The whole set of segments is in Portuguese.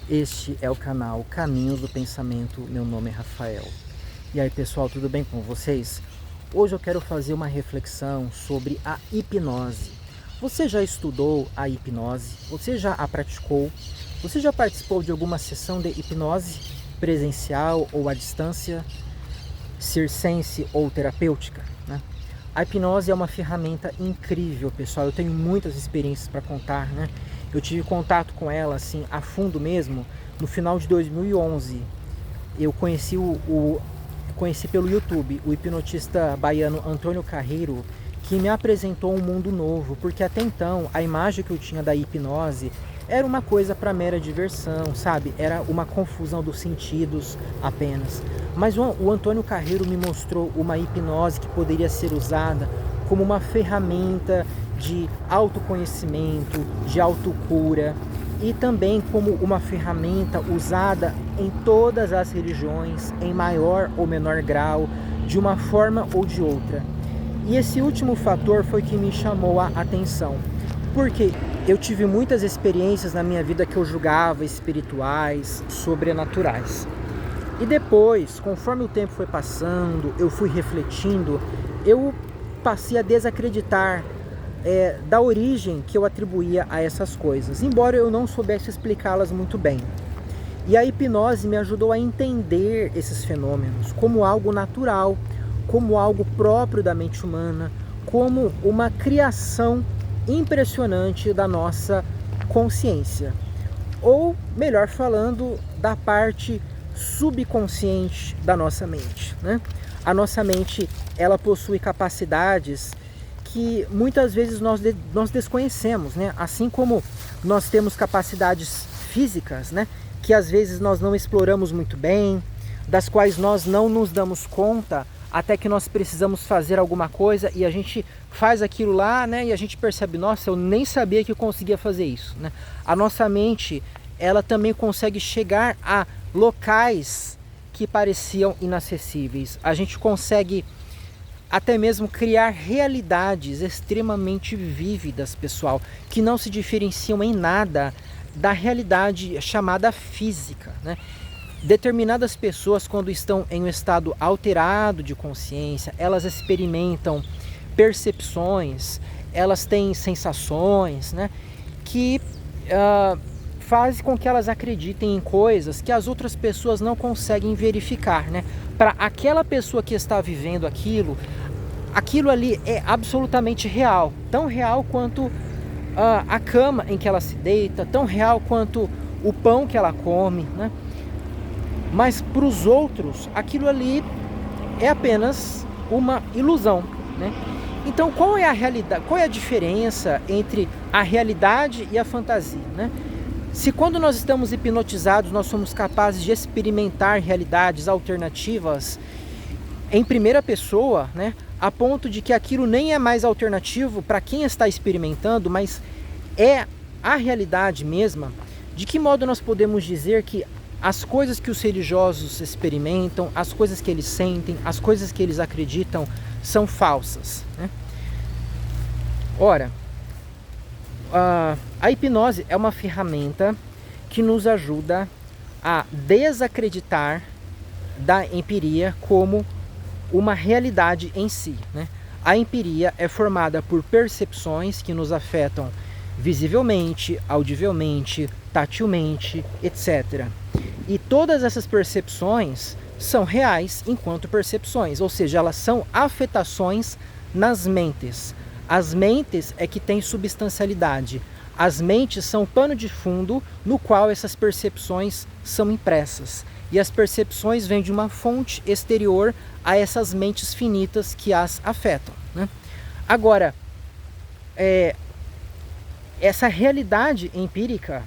Este é o canal Caminhos do Pensamento, meu nome é Rafael. E aí pessoal, tudo bem com vocês? Hoje eu quero fazer uma reflexão sobre a hipnose. Você já estudou a hipnose? Você já a praticou? Você já participou de alguma sessão de hipnose presencial ou à distância, circense ou terapêutica, né? A hipnose é uma ferramenta incrível, pessoal. Eu tenho muitas experiências para contar, né? Eu tive contato com ela assim a fundo mesmo no final de 2011. Eu conheci pelo YouTube o hipnotista baiano Antônio Carreiro, que me apresentou um mundo novo, porque até então a imagem que eu tinha da hipnose era uma coisa para mera diversão, sabe? Era uma confusão dos sentidos apenas. Mas o Antônio Carreiro me mostrou uma hipnose que poderia ser usada como uma ferramenta de autoconhecimento, de autocura e também como uma ferramenta usada em todas as religiões, em maior ou menor grau, de uma forma ou de outra. E esse último fator foi que me chamou a atenção, porque eu tive muitas experiências na minha vida que eu julgava espirituais, sobrenaturais. E depois, conforme o tempo foi passando, eu fui refletindo, eu passei a desacreditar da origem que eu atribuía a essas coisas, embora eu não soubesse explicá-las muito bem. E a hipnose me ajudou a entender esses fenômenos como algo natural, como algo próprio da mente humana, como uma criação impressionante da nossa consciência. Ou, melhor falando, da parte subconsciente da nossa mente, né? A nossa mente, ela possui capacidades que muitas vezes nós desconhecemos, né? Assim como nós temos capacidades físicas, né? Que às vezes nós não exploramos muito bem, das quais nós não nos damos conta até que nós precisamos fazer alguma coisa e a gente faz aquilo lá, né? E a gente percebe, nossa, eu nem sabia que eu conseguia fazer isso, né? A nossa mente, ela também consegue chegar a locais que pareciam inacessíveis. A gente consegue até mesmo criar realidades extremamente vívidas, pessoal, que não se diferenciam em nada da realidade chamada física, né? Determinadas pessoas, quando estão em um estado alterado de consciência, elas experimentam percepções, elas têm sensações, né? Que faz com que elas acreditem em coisas que as outras pessoas não conseguem verificar, né? Para aquela pessoa que está vivendo aquilo ali é absolutamente real, tão real quanto a cama em que ela se deita, tão real quanto o pão que ela come, né? Mas para os outros, aquilo ali é apenas uma ilusão, né? Então, qual é a realidade? Qual é a diferença entre a realidade e a fantasia, né? Se quando nós estamos hipnotizados, nós somos capazes de experimentar realidades alternativas em primeira pessoa, né, a ponto de que aquilo nem é mais alternativo para quem está experimentando, mas é a realidade mesma, de que modo nós podemos dizer que as coisas que os religiosos experimentam, as coisas que eles sentem, as coisas que eles acreditam são falsas, né? Ora, a hipnose é uma ferramenta que nos ajuda a desacreditar da empiria como uma realidade em si, né? A empiria é formada por percepções que nos afetam visivelmente, audivelmente, tatilmente, etc. E todas essas percepções são reais enquanto percepções, ou seja, elas são afetações nas mentes. As mentes é que têm substancialidade. As mentes são o pano de fundo no qual essas percepções são impressas. E as percepções vêm de uma fonte exterior a essas mentes finitas que as afetam, né? Agora, essa realidade empírica,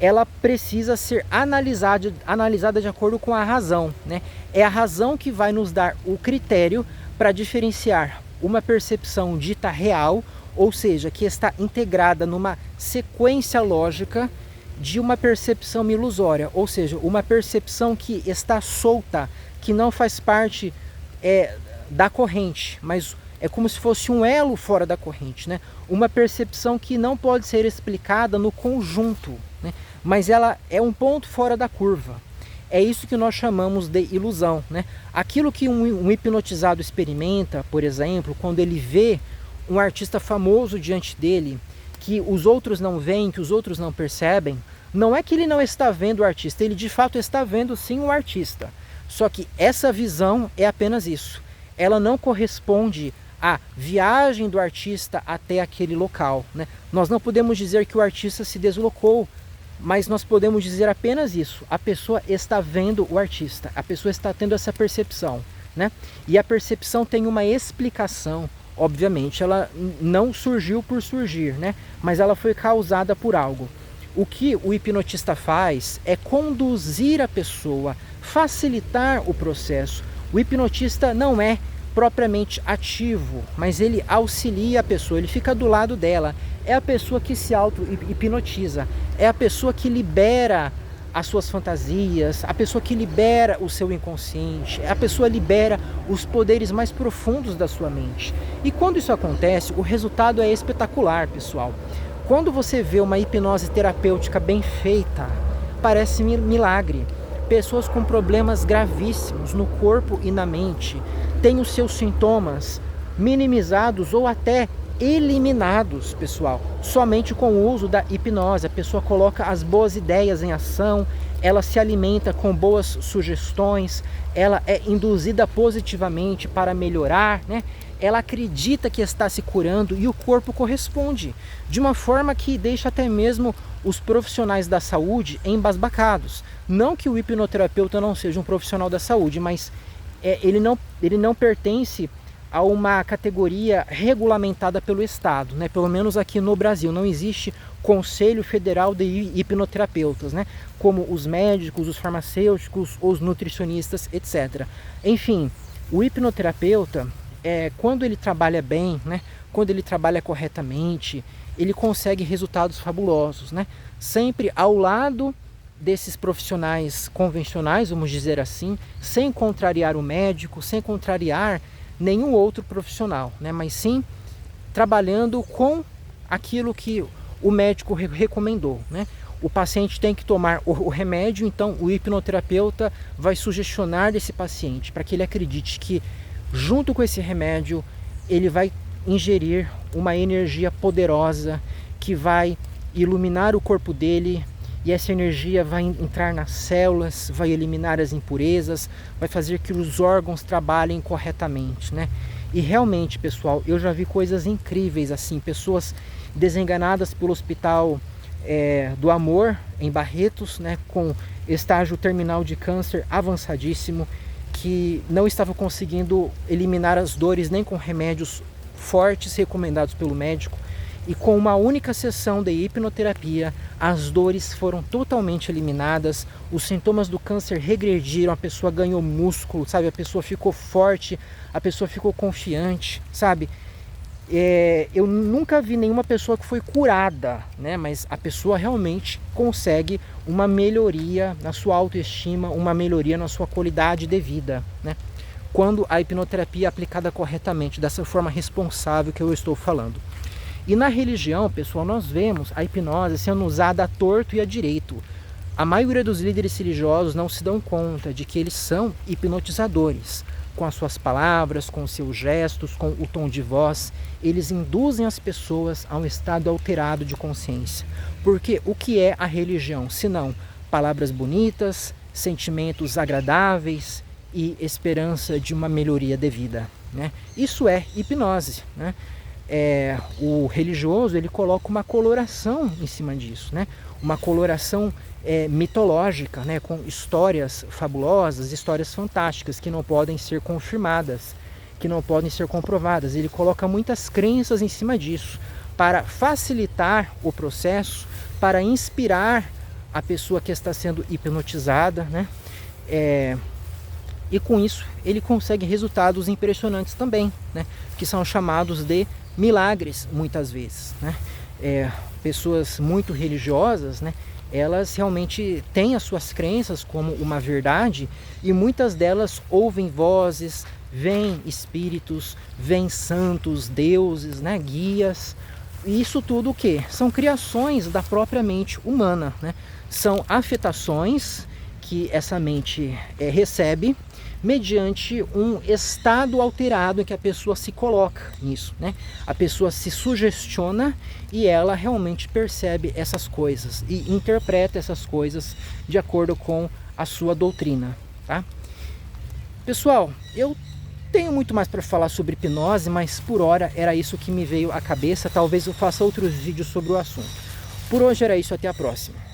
ela precisa ser analisada de acordo com a razão, né? É a razão que vai nos dar o critério para diferenciar uma percepção dita real, ou seja, que está integrada numa sequência lógica, de uma percepção ilusória, ou seja, uma percepção que está solta, que não faz parte da corrente, mas é como se fosse um elo fora da corrente, né? Uma percepção que não pode ser explicada no conjunto, né? Mas ela é um ponto fora da curva. É isso que nós chamamos de ilusão, né? Aquilo que um hipnotizado experimenta, por exemplo, quando ele vê um artista famoso diante dele, que os outros não veem, que os outros não percebem, não é que ele não está vendo o artista, ele de fato está vendo sim o artista. Só que essa visão é apenas isso. Ela não corresponde à viagem do artista até aquele local, né? Nós não podemos dizer que o artista se deslocou, mas nós podemos dizer apenas isso. A pessoa está vendo o artista, a pessoa está tendo essa percepção, né? E a percepção tem uma explicação. Obviamente, ela não surgiu por surgir, né? Mas ela foi causada por algo. O que o hipnotista faz é conduzir a pessoa, facilitar o processo. O hipnotista não é propriamente ativo, mas ele auxilia a pessoa, ele fica do lado dela. É a pessoa que se auto-hipnotiza, é a pessoa que libera as suas fantasias, a pessoa que libera o seu inconsciente, a pessoa libera os poderes mais profundos da sua mente. E quando isso acontece, o resultado é espetacular, pessoal. Quando você vê uma hipnose terapêutica bem feita, parece milagre. Pessoas com problemas gravíssimos no corpo e na mente têm os seus sintomas minimizados ou até eliminados, pessoal, somente com o uso da hipnose. A pessoa coloca as boas ideias em ação, ela se alimenta com boas sugestões, ela é induzida positivamente para melhorar, né? Ela acredita que está se curando e o corpo corresponde, de uma forma que deixa até mesmo os profissionais da saúde embasbacados. Não que o hipnoterapeuta não seja um profissional da saúde, mas ele não pertence a uma categoria regulamentada pelo Estado, né? Pelo menos aqui no Brasil não existe Conselho Federal de Hipnoterapeutas, né? Como os médicos, os farmacêuticos, os nutricionistas, etc. Enfim, o hipnoterapeuta, quando ele trabalha bem, né? Quando ele trabalha corretamente, ele consegue resultados fabulosos, né? Sempre ao lado desses profissionais convencionais, vamos dizer assim, sem contrariar o médico, sem contrariar nenhum outro profissional, né? Mas sim trabalhando com aquilo que o médico recomendou, né? O paciente tem que tomar o remédio, então o hipnoterapeuta vai sugestionar esse paciente para que ele acredite que junto com esse remédio ele vai ingerir uma energia poderosa que vai iluminar o corpo dele, e essa energia vai entrar nas células, vai eliminar as impurezas, vai fazer que os órgãos trabalhem corretamente, né? E realmente, pessoal, eu já vi coisas incríveis assim, pessoas desenganadas pelo Hospital do Amor, em Barretos, né, com estágio terminal de câncer avançadíssimo, que não estavam conseguindo eliminar as dores nem com remédios fortes recomendados pelo médico. E com uma única sessão de hipnoterapia, as dores foram totalmente eliminadas, os sintomas do câncer regrediram, a pessoa ganhou músculo, sabe? A pessoa ficou forte, a pessoa ficou confiante, sabe? Eu nunca vi nenhuma pessoa que foi curada, né? Mas a pessoa realmente consegue uma melhoria na sua autoestima, uma melhoria na sua qualidade de vida, né? Quando a hipnoterapia é aplicada corretamente, dessa forma responsável que eu estou falando. E na religião, pessoal, nós vemos a hipnose sendo usada à torto e à direito. A maioria dos líderes religiosos não se dão conta de que eles são hipnotizadores. Com as suas palavras, com os seus gestos, com o tom de voz, eles induzem as pessoas a um estado alterado de consciência. Porque o que é a religião, senão palavras bonitas, sentimentos agradáveis e esperança de uma melhoria de vida, né? Isso é hipnose, né? O religioso, ele coloca uma coloração em cima disso, né? Uma coloração mitológica, né? Com histórias fabulosas, histórias fantásticas que não podem ser confirmadas, que não podem ser comprovadas. Ele coloca muitas crenças em cima disso para facilitar o processo, para inspirar a pessoa que está sendo hipnotizada, né? E com isso ele consegue resultados impressionantes também, né? Que são chamados de milagres muitas vezes, né? Pessoas muito religiosas, né? Elas realmente têm as suas crenças como uma verdade e muitas delas ouvem vozes, vêm espíritos, vêm santos, deuses, né, guias. E isso tudo o quê? São criações da própria mente humana, né? São afetações que essa mente recebe mediante um estado alterado em que a pessoa se coloca nisso, né? A pessoa se sugestiona e ela realmente percebe essas coisas e interpreta essas coisas de acordo com a sua doutrina, tá? Pessoal, eu tenho muito mais para falar sobre hipnose, mas por hora era isso que me veio à cabeça. Talvez eu faça outros vídeos sobre o assunto. Por hoje era isso, até a próxima.